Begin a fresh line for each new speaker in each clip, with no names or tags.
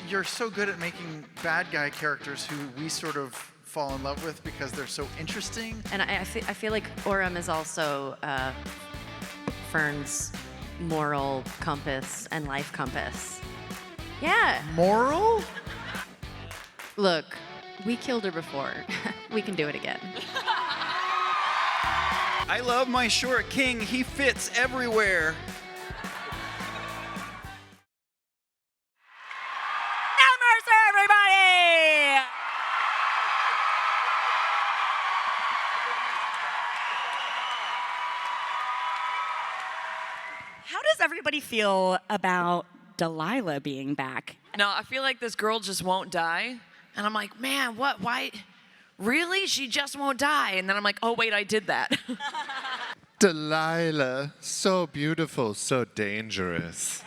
You're so good at making bad guy characters who we sort of fall in love with because they're so interesting.
And I feel like Orem is also Fern's moral compass and life compass. Yeah.
Moral?
Look, we killed her before. We can do it again.
I love my short king. He fits everywhere.
Now Mercer, everybody! How does everybody feel about Delilah being back?
No, I feel like this girl just won't die. And I'm like, man, what? Why? Really? She just won't die. And then I'm like, oh, wait, I did that.
Delilah, so beautiful, so dangerous.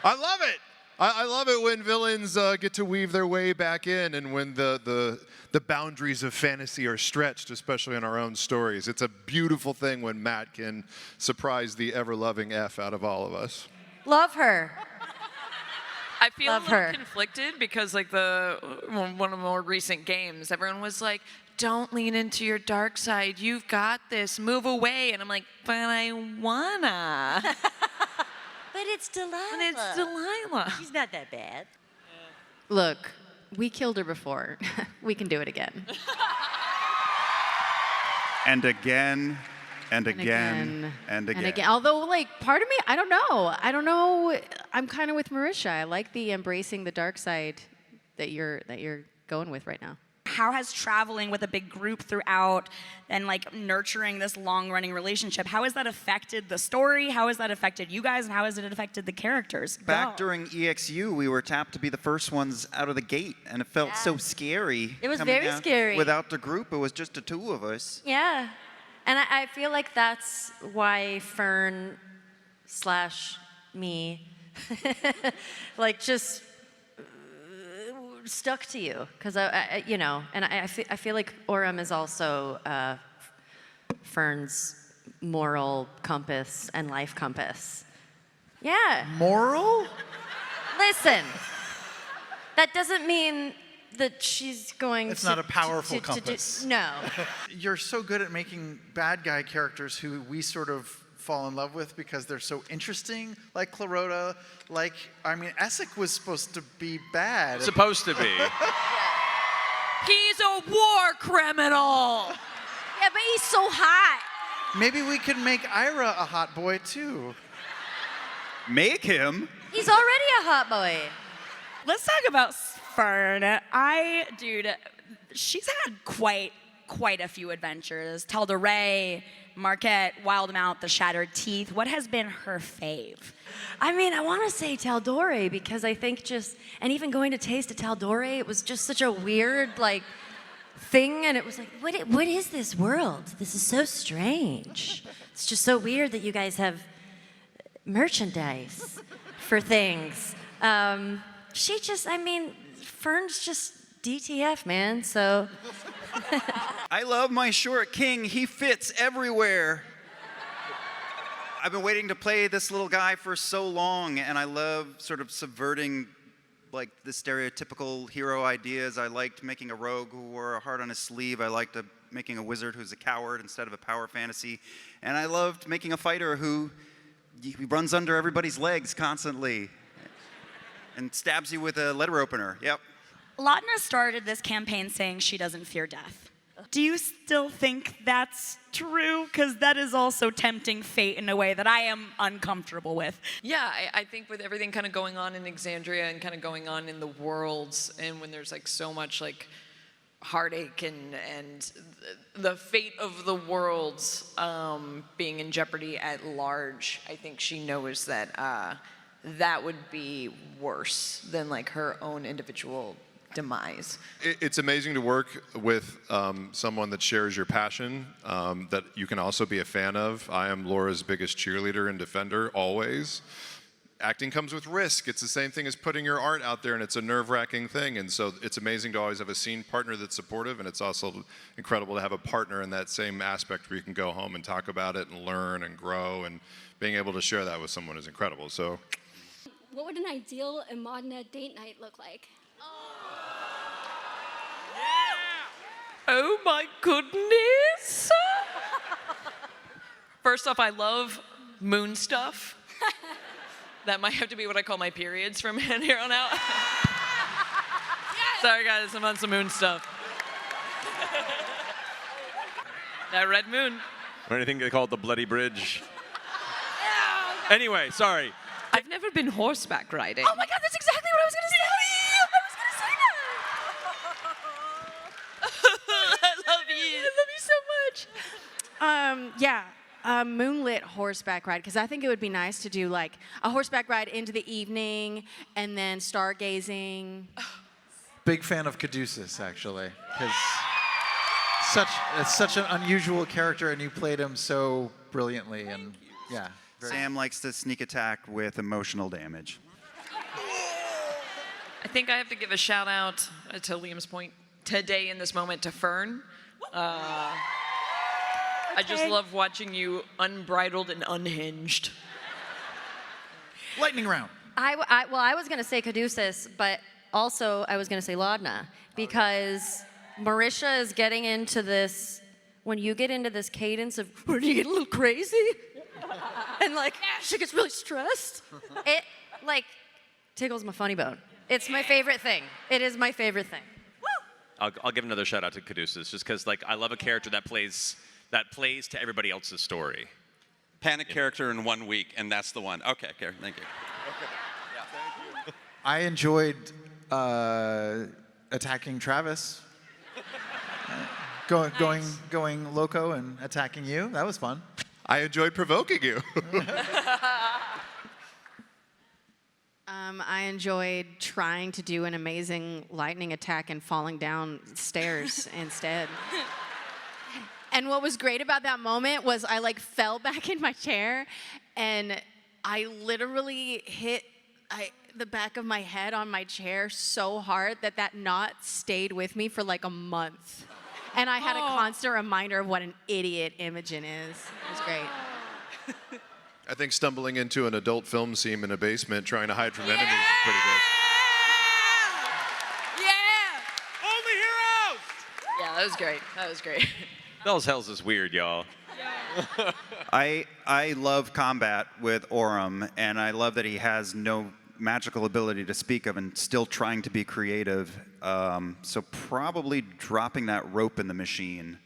I love it. I love it when villains get to weave their way back in, and when the boundaries of fantasy are stretched, especially in our own stories. It's a beautiful thing when Matt can surprise the ever-loving F out of all of us.
Love her.
I feel
Love
a little
her.
conflicted because, like, one of the more recent games, everyone was like, don't lean into your dark side. You've got this. Move away. And I'm like, but I wanna.
But it's Delilah.
And it's Delilah.
She's not that bad.
Look, we killed her before. We can do it again.
And again, and
And
again, and again.
Although, like, part of me, I don't know. I'm kind of with Marisha. I like the embracing the dark side that you're going with right now.
How has traveling with a big group throughout and like nurturing this long-running relationship, how has that affected the story? How has that affected you guys? And how has it affected the characters?
Back
Go.
during EXU, we were tapped to be the first ones out of the gate, and it felt so scary.
It was
coming
very
out.
scary.
Without the group, it was just the two of us.
Yeah. And I feel like that's why Fern / me, like, just stuck to you. Because, I feel like Orem is also Fern's moral compass and life compass. Yeah.
Moral?
Listen, that doesn't mean that she's going
It's
to...
not a powerful
to do-
compass.
No.
You're so good at making bad guy characters who we sort of fall in love with because they're so interesting, like Clarota, Essek was supposed to be bad.
Supposed to be.
He's a war criminal.
Yeah, but he's so hot.
Maybe we could make Ira a hot boy too.
Make him.
He's already a hot boy.
Let's talk about Fern. Dude, she's had quite a few adventures. Telda Ray, Marquette, Wildmouth, The Shattered Teeth. What has been her fave?
I mean, I want to say Taldore because I think and even going to Taste of Taldore, it was just such a weird, thing. And it was like, what is this world? This is so strange. It's just so weird that you guys have merchandise for things. Fern's just DTF, man, so.
I love my short king. He fits everywhere. I've been waiting to play this little guy for so long, and I love sort of subverting the stereotypical hero ideas. I liked making a rogue who wore a heart on his sleeve. I liked making a wizard who's a coward instead of a power fantasy. And I loved making a fighter who he runs under everybody's legs constantly and stabs you with a letter opener. Yep.
Latina started this campaign saying she doesn't fear death. Do you still think that's true? Because that is also tempting fate in a way that I am uncomfortable with.
Yeah, I think with everything kind of going on in Exandria and kind of going on in the worlds, and when there's so much heartache and the fate of the worlds being in jeopardy at large, I think she knows that that would be worse than her own individual demise.
It's amazing to work with someone that shares your passion, that you can also be a fan of. I am Laura's biggest cheerleader and defender, always. Acting comes with risk. It's the same thing as putting your art out there, and it's a nerve-wracking thing. And so it's amazing to always have a scene partner that's supportive, and it's also incredible to have a partner in that same aspect where you can go home and talk about it and learn and grow, and being able to share that with someone is incredible. So
what would an ideal Imadna date night look like?
Oh my goodness! First off, I love moon stuff. That might have to be what I call my periods from here on out. Sorry guys, I'm on some moon stuff. That red moon.
Or anything they call it the Bloody Bridge. Anyway, sorry.
I've never been horseback riding.
Oh my God, that's exactly what I was gonna say.
I love you.
I love you so much.
A moonlit horseback ride, because I think it would be nice to do like a horseback ride into the evening and then stargazing.
Big fan of Caduceus, actually, because it's such an unusual character, and you played him so brilliantly, and yeah.
Sam likes to sneak attack with emotional damage.
I think I have to give a shout out to Liam's point today in this moment to Fern. I just love watching you unbridled and unhinged.
Lightning round.
I was going to say Caduceus, but also I was going to say Laudna, because Marisha is getting into this, when you get into this cadence of, when you get a little crazy, and like, she gets really stressed, it like tickles my funny bone. It's my favorite thing. It is my favorite thing.
I'll give another shout out to Caduceus, just because like I love a character that plays to everybody else's story.
Panic character in 1 week, and that's the one. Okay, thank you.
I enjoyed attacking Travis. Going loco and attacking you. That was fun.
I enjoyed provoking you.
I enjoyed trying to do an amazing lightning attack and falling down stairs instead. And what was great about that moment was I like fell back in my chair and I literally hit the back of my head on my chair so hard that knot stayed with me for like a month. And I had a constant reminder of what an idiot Imogen is. It was great.
I think stumbling into an adult film scene in a basement trying to hide from enemies is pretty good.
Yeah!
Only heroes!
Yeah, that was great. That was great.
Those hells is weird, y'all.
I love combat with Orem, and I love that he has no magical ability to speak of and still trying to be creative. So probably dropping that rope in the machine,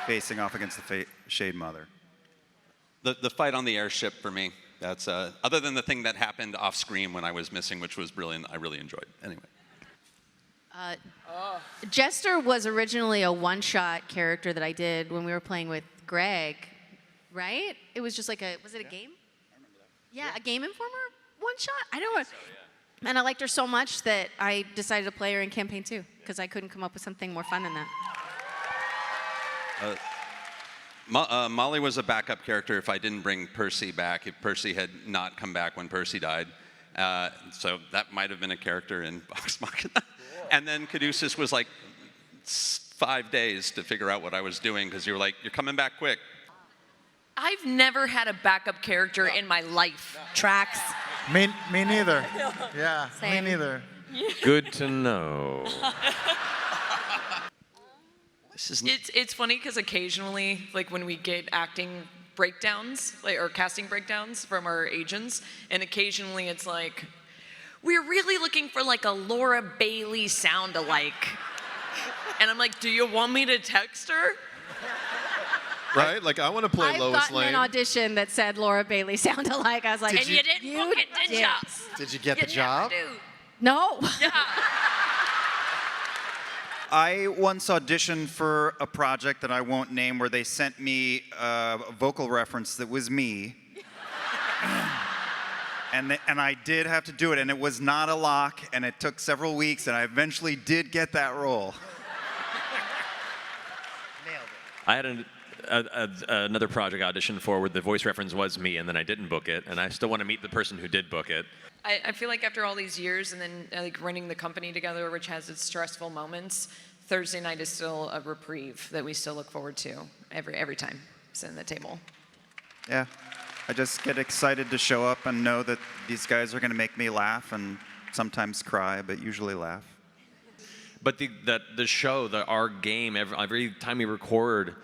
facing off against the Shade Mother.
The fight on the airship for me. That's other than the thing that happened off screen when I was missing, which was brilliant. I really enjoyed. Anyway.
Jester was originally a one-shot character that I did when we were playing with Greg, right? It was just like was it a game? I remember that. Yeah, a Game Informer one-shot? I know it. So, yeah. And I liked her so much that I decided to play her in campaign 2, because I couldn't come up with something more fun than that.
Molly was a backup character if I didn't bring Percy back, if Percy had not come back when Percy died. So that might have been a character in Vox Machina. And then Caduceus was like 5 days to figure out what I was doing, because you were like, you're coming back quick.
I've never had a backup character in my life.
Tracks.
Me neither. Yeah,
Same.
me neither.
Good to know.
It's funny because occasionally, like when we get acting breakdowns, or casting breakdowns from our agents, and occasionally it's like, we're really looking for like a Laura Bailey sound-alike. And I'm like, do you want me to text her?
Right? Like, I want to play
I've
Lois
gotten
Lane.
an audition that said Laura Bailey sounded alike. I was like,
And you didn't book it, did ya?
Did you get the
You
job?
never do.
No.
Yeah.
I once auditioned for a project that I won't name where they sent me a vocal reference that was me. And I did have to do it, and it was not a lock, and it took several weeks, and I eventually did get that role.
I had another project I auditioned for where the voice reference was me, and then I didn't book it, and I still want to meet the person who did book it.
I feel like after all these years and then like running the company together, which has its stressful moments, Thursday night is still a reprieve that we still look forward to every time sitting at the table.
Yeah. I just get excited to show up and know that these guys are going to make me laugh and sometimes cry, but usually laugh.
But the show, our game, every time we record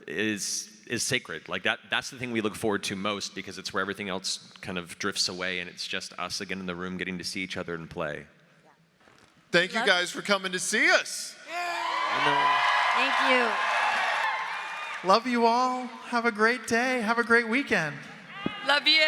is sacred. Like that's the thing we look forward to most, because it's where everything else kind of drifts away and it's just us again in the room getting to see each other and play.
Thank you guys for coming to see us.
Thank you.
Love you all. Have a great day. Have a great weekend.
Love you.